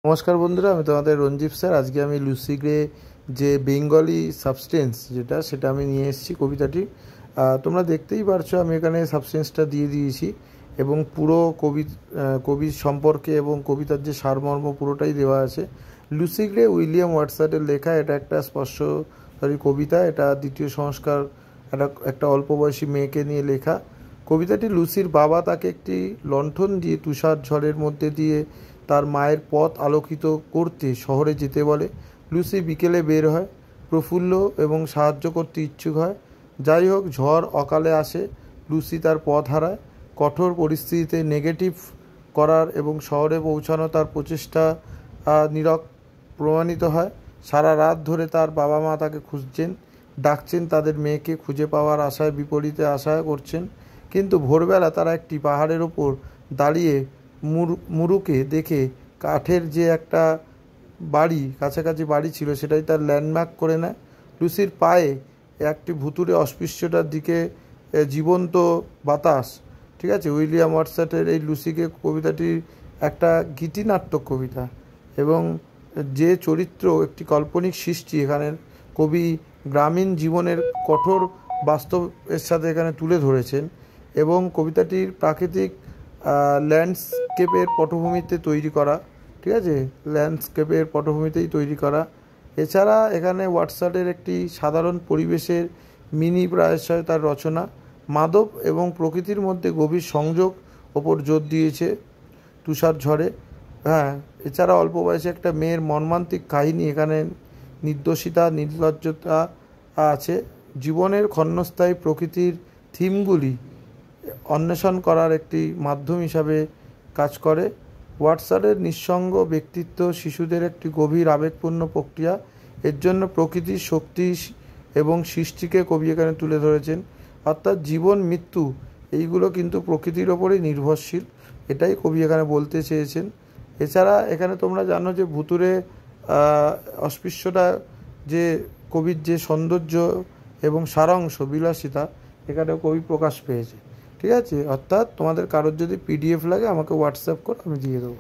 নমস্কার বন্ধুরা, আমি তোমাদের রঞ্জিত স্যার। আজকে আমি লুসি গ্রে যে বেঙ্গলি সাবস্টেন্স সেটা আমি নিয়ে এসেছি কবিতাটি। তোমরা দেখতেই পারছো আমি এখানে সাবস্টেন্সটা দিয়ে দিয়েছি এবং পুরো কবির সম্পর্কে এবং কবিতার যে সারমর্ম পুরোটাই দেওয়া আছে। লুসি গ্রে উইলিয়াম ওয়ার্ডসওয়ার্থের লেখা। এটা একটা স্পর্শকারী কবিতা। এটা দ্বিতীয় সংস্কার, একটা অল্প বয়সী মেয়েকে নিয়ে লেখা। কবিতাটি লুসির বাবা তাকে একটি লণ্ঠন দিয়ে তুষার ঝড়ের মধ্যে দিয়ে তার মায়ের পথ আলোকিত করতে শহরে যেতে বলে। লুসি বিকেলে বের হয়, প্রফুল্ল এবং সাহায্য করতে ইচ্ছুক হয়। যাই হোক, ঝড় অকালে আসে, লুসি তার পথ হারায়। কঠোর পরিস্থিতিতে নেগেটিভ করার এবং শহরে পৌঁছানো তার প্রচেষ্টা নীরব প্রমাণিত হয়। সারা রাত ধরে তার বাবা মা তাকে খুঁজছেন, ডাকছেন, তাদের মেয়েকে খুঁজে পাওয়ার আশায় বিপরীতে আশা করছেন। কিন্তু ভোরবেলা তারা একটি পাহাড়ের ওপর দাঁড়িয়ে মুরুকে দেখে কাঠের যে একটা কাছাকাছি বাড়ি ছিল সেটাই তার ল্যান্ডমার্ক করে নেয়। লুসির পায়ে একটি ভুতুড়ে অস্পৃশ্যতার দিকে জীবন্ত বাতাস। ঠিক আছে, উইলিয়াম ওয়ার্ডসওয়ার্থের এই লুসিকে কবিতাটির একটা গীতিনাট্যক কবিতা এবং যে চরিত্র একটি কাল্পনিক সৃষ্টি এখানে কবি গ্রামীণ জীবনের কঠোর বাস্তবের সাথে এখানে তুলে ধরেছেন এবং কবিতাটির প্রাকৃতিক ল্যান্ডস্কেপের পটভূমিতে তৈরি করা। ঠিক আছে, ল্যান্ডস্কেপের পটভূমিতেই তৈরি করা। এছাড়া এখানে ওয়ার্ডসওয়ার্থের একটি সাধারণ পরিবেশের মিনি প্রায়শই তার রচনা মাদক এবং প্রকৃতির মধ্যে গভীর সংযোগ ওপর জোর দিয়েছে তুষার ঝড়ে। এছাড়া অল্প বয়সে একটা মেয়ের মর্মান্তিক কাহিনী, এখানে নির্দোষিতা, নির্লজ্জতা আছে। জীবনের ক্ষণস্থায়ী প্রকৃতির থিমগুলি অন্বেষণ করার একটি মাধ্যম হিসাবে কাজ করে। ওয়ার্ডসওয়ার্থের নিঃসঙ্গ ব্যক্তিত্ব শিশুদের একটি গভীর আবেগপূর্ণ প্রক্রিয়া। এর জন্য প্রকৃতির শক্তি এবং সৃষ্টিকে কবি এখানে তুলে ধরেছেন। অর্থাৎ জীবন মৃত্যু এইগুলো কিন্তু প্রকৃতির ওপরেই নির্ভরশীল, এটাই কবি এখানে বলতে চেয়েছেন। এছাড়া এখানে তোমরা জানো যে ভুতুড়ে অস্পৃশ্যতা যে কবির যে সৌন্দর্য এবং সারাংশ বিলাসিতা এখানে কবি প্রকাশ পেয়েছে। ঠিক আছে, অর্থাৎ তোমাদের কারোর যদি PDF লাগে আমাকে হোয়াটসঅ্যাপ করো, আমি দিয়ে দেবো।